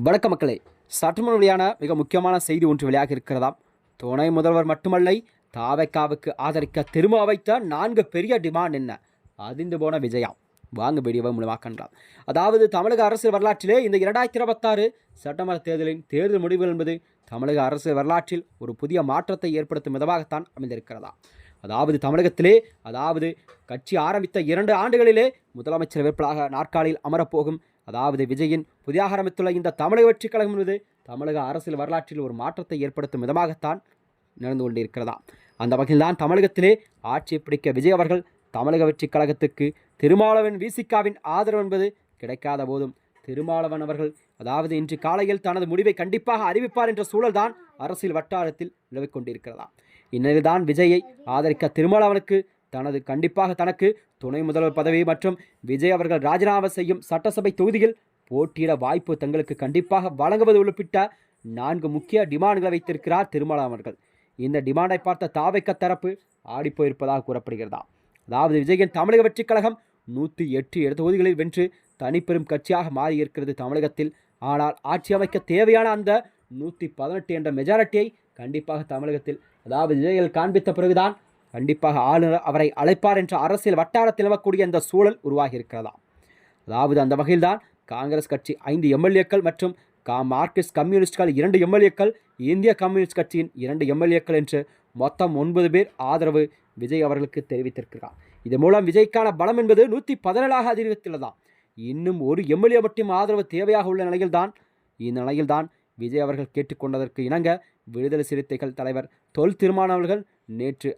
வணக்க மக்களே, சற்றுமுன் வெளியான மிக முக்கியமான செய்தி ஒன்று வெளியாக இருக்கிறதாம். துணை முதல்வர் மட்டுமல்ல, தாவைக்காவுக்கு ஆதரிக்க திரும்ப வைத்த 4 பெரிய டிமாண்ட் என்ன? அதிர்ந்து போன விஜயா. வாங்க வீடியோவை மூலமாக்கலாம். அதாவது தமிழக அரசியல் வரலாற்றிலே இந்த 2026 சட்டமன்ற தேர்தலின் தேர்தல் முடிவுகள் என்பது தமிழக அரசியல் வரலாற்றில் ஒரு புதிய மாற்றத்தை ஏற்படுத்தும் விதமாகத்தான் அமைந்திருக்கிறதா. அதாவது தமிழகத்திலே கட்சி ஆரம்பித்த 2 ஆண்டுகளிலே முதலமைச்சர் வேட்பாளராக நாற்காலியில் அமரப்போகும் விஜயின் புதிதாக ஆரம்பித்துள்ள இந்த தமிழக வெற்றி கழகம் என்பது தமிழக அரசியல் வரலாற்றில் ஒரு மாற்றத்தை ஏற்படுத்தும் விதமாகத்தான் நடந்து கொண்டிருக்கிறதா. அந்த வகையில்தான் தமிழகத்திலே ஆட்சியை பிடிக்க விஜய் அவர்கள் தமிழக வெற்றி கழகத்துக்கு திருமாவளவன் விசிகாவின் ஆதரவு என்பது கிடைக்காத போதும் திருமாவளவன் அவர்கள் இன்று காலையில் தனது முடிவை கண்டிப்பாக அறிவிப்பார் என்ற சூழல்தான் அரசியல் வட்டாரத்தில் நிலவிக் கொண்டிருக்கிறதா. இந்நிலையில்தான் விஜயை ஆதரிக்க திருமாவளவனுக்கு தனக்கு துணை முதல்வர் பதவி மற்றும் விஜய் அவர்கள் ராஜினாமா செய்யும் சட்டசபை தொகுதியில் போட்டியிட வாய்ப்பு தங்களுக்கு கண்டிப்பாக வழங்குவது உள்ளிட்ட 4 முக்கிய டிமாண்டுகளை வைத்திருக்கிறார் திருமாவளவன் அவர்கள். இந்த டிமாண்டை பார்த்த தாவைக்க தரப்பு ஆடிப்போயிருப்பதாக கூறப்படுகிறதா. விஜயின் தமிழக வெற்றி கழகம் 108 தொகுதிகளில் வென்று தனிப்பெரும் கட்சியாக மாறியிருக்கிறது தமிழகத்தில். ஆனால் ஆட்சி அமைக்க தேவையான அந்த 118 என்ற மெஜாரிட்டியை கண்டிப்பாக தமிழகத்தில் விஜயில் காண்பித்த பிறகுதான் கண்டிப்பாக ஆளுநர் அவரை அழைப்பார் என்ற அரசியல் வட்டாரத்தில் நிலவக்கூடிய இந்த சூழல் உருவாகி இருக்கிறதா. அந்த வகையில்தான் காங்கிரஸ் கட்சி 5 எம்எல்ஏக்கள் மற்றும் மார்க்சிஸ்ட் கம்யூனிஸ்ட்கள் 2 எம்எல்ஏக்கள், இந்திய கம்யூனிஸ்ட் கட்சியின் 2 எம்எல்ஏக்கள் என்று மொத்தம் 9 பேர் ஆதரவு விஜய் அவர்களுக்கு தெரிவித்திருக்கிறார். இதன் மூலம் விஜய்க்கான பலம் என்பது 117 அதிகரித்துள்ளதாம். இன்னும் ஒரு எம்எல்ஏ மட்டும் ஆதரவு தேவையாக உள்ள நிலையில்தான் விஜய் அவர்கள் கேட்டுக்கொண்டதற்கு இணங்க விடுதலை சிறுத்தைகள் தலைவர் தொல் திருமாவளவன் அவர்கள் நேற்று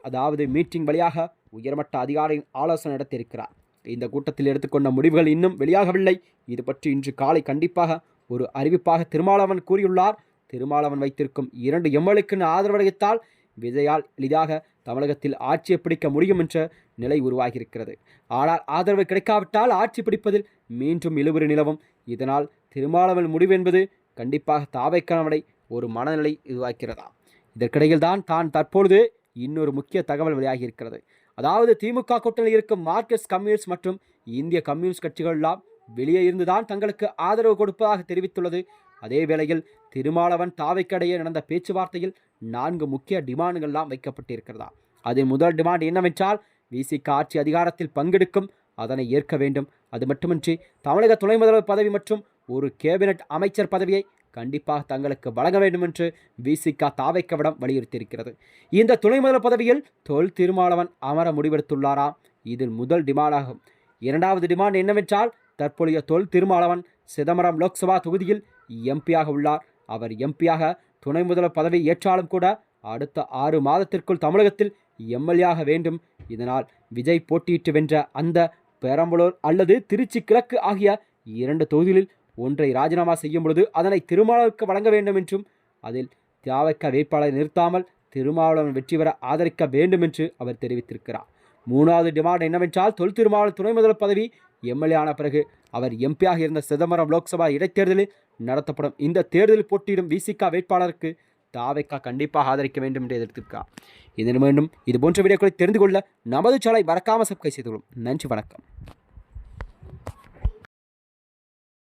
மீட்டிங் வழியாக உயர்மட்ட அதிகாரியின் ஆலோசனை நடத்தியிருக்கிறார். இந்த கூட்டத்தில் எடுத்துக்கொண்ட முடிவுகள் இன்னும் வெளியாகவில்லை. இது பற்றி இன்று காலை கண்டிப்பாக ஒரு அறிவிப்பாக திருமாவளவன் கூறியுள்ளார். திருமாவளவன் வைத்திருக்கும் 2 எம்எல்ஏக்கு ஆதரவளித்தால் விஜயால் எளிதாக தமிழகத்தில் ஆட்சியை பிடிக்க முடியும் என்ற நிலை உருவாகியிருக்கிறது. ஆனால் ஆதரவு கிடைக்காவிட்டால் ஆட்சி பிடிப்பதில் மீண்டும் இழுபறி நிலவும். இதனால் திருமாவளவன் முடிவு என்பது கண்டிப்பாக தாவைக்கானவரை ஒரு மனநிலை உருவாக்கிறதா. இதற்கிடையில் தான் தற்பொழுது இன்னொரு முக்கிய தகவல் வெளியாகி இருக்கிறது. திமுக கூட்டணியில் இருக்கும் மார்க்சிஸ்ட் கம்யூனிஸ்ட் மற்றும் இந்திய கம்யூனிஸ்ட் கட்சிகள் எல்லாம் வெளியே இருந்துதான் தங்களுக்கு ஆதரவு கொடுப்பதாக தெரிவித்துள்ளது. அதே வேளையில் திருமாவளவன் தாவைக்கிடையே நடந்த பேச்சுவார்த்தையில் 4 முக்கிய டிமாண்டுகள்லாம் வைக்கப்பட்டிருக்கிறதா. அதில் முதல் டிமாண்ட் என்னவென்றால் விசிக ஆட்சி அதிகாரத்தில் பங்கெடுக்கும், அதனை ஏற்க வேண்டும். அது மட்டுமின்றி தமிழக துணை முதல்வர் பதவி மற்றும் ஒரு கேபினட் அமைச்சர் பதவியை கண்டிப்பாக தங்களுக்கு வழங்க வேண்டும் என்று விசிக தாவைக்கவிடம் வலியுறுத்தியிருக்கிறது. இந்த துணை முதல்வர் பதவியில் தொல் திருமாவளவன் அமர முடிவெடுத்துள்ளாராம். இதில் முதல் டிமாண்டாகும். 2வது டிமாண்ட் என்னவென்றால் தற்போதைய தொல் திருமாவளவன் சிதம்பரம் லோக்சபா தொகுதியில் எம்பியாக உள்ளார். அவர் எம்பியாக துணை முதல்வர் பதவி ஏற்றாலும் கூட அடுத்த 6 மாதத்திற்குள் தமிழகத்தில் எம்எல்ஏ வேண்டும். இதனால் விஜய் போட்டியிட்டு வென்ற அந்த பெரம்பலூர் அல்லது திருச்சி கிழக்கு ஆகிய 2 தொகுதிகளில் ஒன்றை ராஜினாமா செய்யும் பொழுது அதனை திருமாவளவனுக்கு வழங்க வேண்டும் என்றும் அதில் தாவைக்க வேட்பாளரை நிறுத்தாமல் திருமாவளவன் வெற்றி பெற ஆதரிக்க வேண்டும் என்று அவர் தெரிவித்திருக்கிறார். 3வது டிமாண்ட் என்னவென்றால் தொல் திருமாவளவன் துணை முதல்வர் பதவி எம்எல்ஏ ஆன பிறகு அவர் எம்பியாக இருந்த சிதம்பரம் லோக்சபா இடைத்தேர்தலில் நடத்தப்படும் இந்த தேர்தலில் போட்டியிடும் விசிக வேட்பாளருக்கு தாவைக்க கண்டிப்பாக ஆதரிக்க வேண்டும் என்று எதிர்த்திருக்கிறார். இதன் மீண்டும் இது போன்ற வீடியோக்களை தெரிந்து கொள்ள நமது சேனலை மறக்காமல் சப்ஸ்கிரைப் செய்து கொள்ளும். நன்றி, வணக்கம்.